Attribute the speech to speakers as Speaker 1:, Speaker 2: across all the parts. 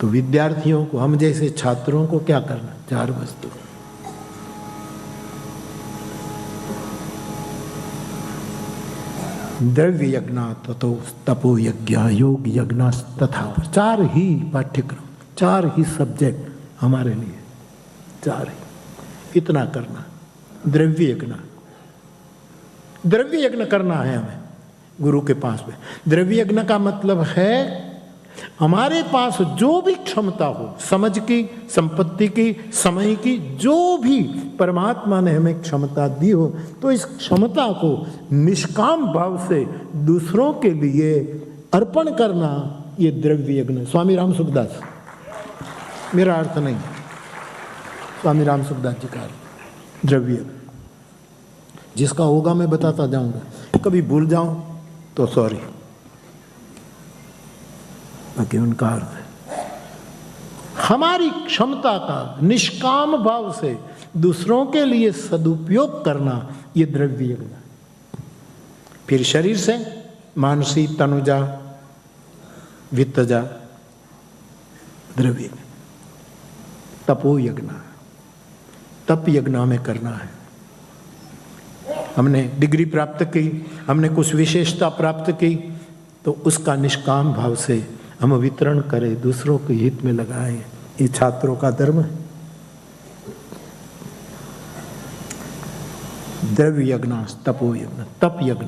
Speaker 1: तो विद्यार्थियों को, हम जैसे छात्रों को क्या करना? 4 वस्तु। द्रव्य यज्ञ ततो तपो यज्ञ योग यज्ञ तथा। 4 ही पाठ्यक्रम, 4 ही सब्जेक्ट हमारे लिए, 4 ही। इतना करना। द्रव्य यज्ञ, द्रव्य यज्ञ करना है हमें गुरु के पास में। द्रव्य यज्ञ का मतलब है हमारे पास जो भी क्षमता हो, समझ की, संपत्ति की, समय की, जो भी परमात्मा ने हमें क्षमता दी हो, तो इस क्षमता को निष्काम भाव से दूसरों के लिए अर्पण करना, ये द्रव्य यज्ञ। स्वामी राम सुखदास, मेरा अर्थ नहीं, स्वामी राम सुखदास जी का द्रव्य यज्ञ। जिसका होगा मैं बताता जाऊंगा, कभी भूल जाऊं तो सॉरी, बाकी उनका अर्थ है हमारी क्षमता का निष्काम भाव से दूसरों के लिए सदुपयोग करना, ये द्रव्य यज्ञ। फिर शरीर से मानसी, तनुजा, वित्तजा, द्रव्य यज्ञ। तपो यज्ञ, तप यज्ञ हमें करना है। हमने डिग्री प्राप्त की, हमने कुछ विशेषता प्राप्त की, तो उसका निष्काम भाव से हम वितरण करें, दूसरों के हित में लगाएं। ये छात्रों का धर्म है। द्रव्य यज्ञ, तपो यज्ञ, तप यज्ञ।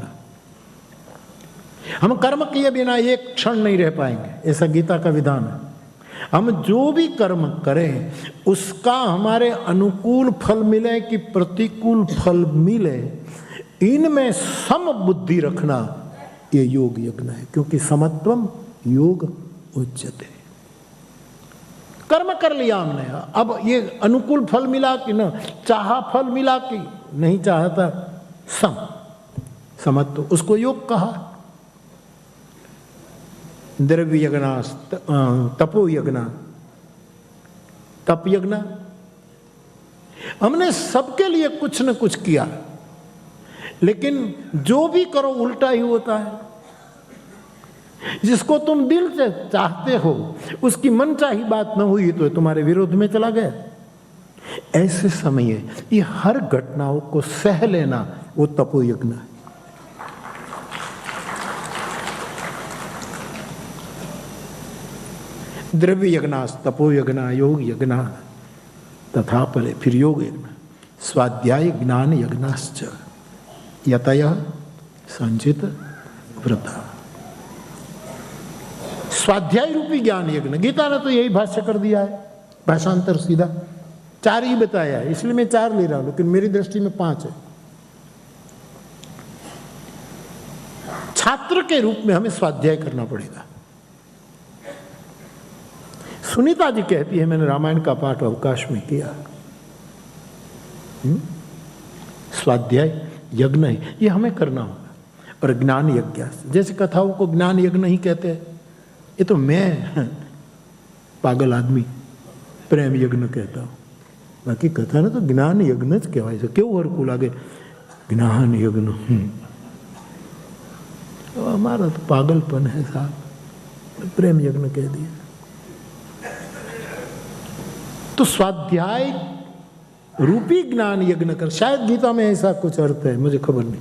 Speaker 1: हम कर्म किए बिना एक क्षण नहीं रह पाएंगे, ऐसा गीता का विधान है। हम जो भी कर्म करें उसका हमारे अनुकूल फल मिले कि प्रतिकूल फल मिले, इनमें सम बुद्धि रखना, ये योग यज्ञ है। क्योंकि समत्वम योग उच्यते। कर्म कर लिया हमने, अब ये अनुकूल फल मिला कि न, चाहा फल मिला कि नहीं चाहता, समत्व, उसको योग कहा। द्रव्य यज्ञ, तपो यज्ञ, तप यज्ञ। हमने सबके लिए कुछ न कुछ किया, लेकिन जो भी करो उल्टा ही होता है। जिसको तुम दिल से चाहते हो उसकी मनचाही बात न हुई तो तुम्हारे विरोध में चला गया। ऐसे समय ये हर घटनाओं को सह लेना, वो तपो यज्ञ है। द्रव्य यज्ञ, तपो यज्ञ, योग यज्ञ तथा परे। फिर योग यज्ञ, स्वाध्याय ज्ञान यज्ञाश्च यतयः संचित व्रता। स्वाध्याय रूपी ज्ञान यज्ञ, गीता ने तो यही भाष्य कर दिया है, भाषांतर सीधा 4 ही बताया है, इसलिए मैं 4 ले रहा हूं, लेकिन मेरी दृष्टि में 5 है। छात्र के रूप में हमें स्वाध्याय करना पड़ेगा। सुनीता जी कहती है, मैंने रामायण का पाठ अवकाश में किया, स्वाध्याय यज्ञ है, ये हमें करना होगा। और ज्ञान यज्ञ, जैसे कथाओं को ज्ञान यज्ञ नहीं कहते, ये तो मैं पागल आदमी प्रेम यज्ञ कहता हूं, बाकी कथा ना तो ज्ञान यज्ञ ज कहेवाय છે। કેવું હરકું લાગે ज्ञान यज्ञ। हमारा तो पागलपन है साहब, प्रेम यज्ञ कह दिया। तो स्वाध्याय रूपी ज्ञान यज्ञ कर, शायद गीता में ऐसा कुछ अर्थ है, मुझे खबर नहीं।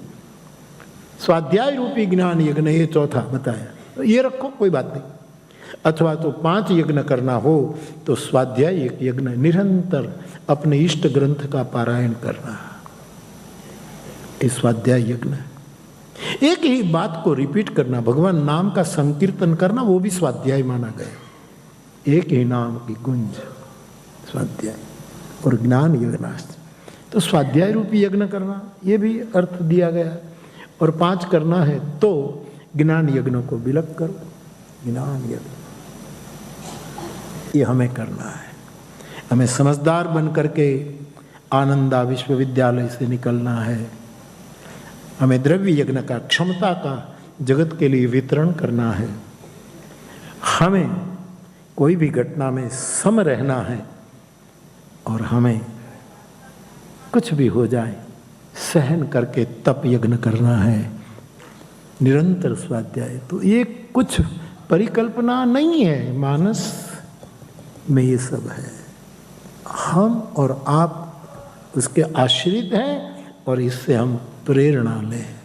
Speaker 1: स्वाध्याय रूपी ज्ञान यज्ञ, ये चौथा बताया, तो ये रखो, कोई बात नहीं। अथवा तो 5 यज्ञ करना हो तो स्वाध्याय एक यज्ञ, निरंतर अपने इष्ट ग्रंथ का पारायण करना, इस स्वाध्याय यज्ञ। एक ही बात को रिपीट करना, भगवान नाम का संकीर्तन करना, वो भी स्वाध्याय माना गया। एक ही नाम की गुंज, स्वाध्याय। और ज्ञान यज्ञास्त्र, तो स्वाध्याय रूपी यज्ञ करना, ये भी अर्थ दिया गया। और 5 करना है तो ज्ञान यज्ञ को विलक करो, ज्ञान यज्ञ, ये हमें करना है। हमें समझदार बन करके आनंदा विश्वविद्यालय से निकलना है। हमें द्रव्य यज्ञ का, क्षमता का जगत के लिए वितरण करना है। हमें कोई भी घटना में सम रहना है, और हमें कुछ भी हो जाए सहन करके तप यज्ञ करना है, निरंतर स्वाध्याय। तो ये कुछ परिकल्पना नहीं है, मानस में ये सब है। हम और आप उसके आश्रित हैं और इससे हम प्रेरणा लें।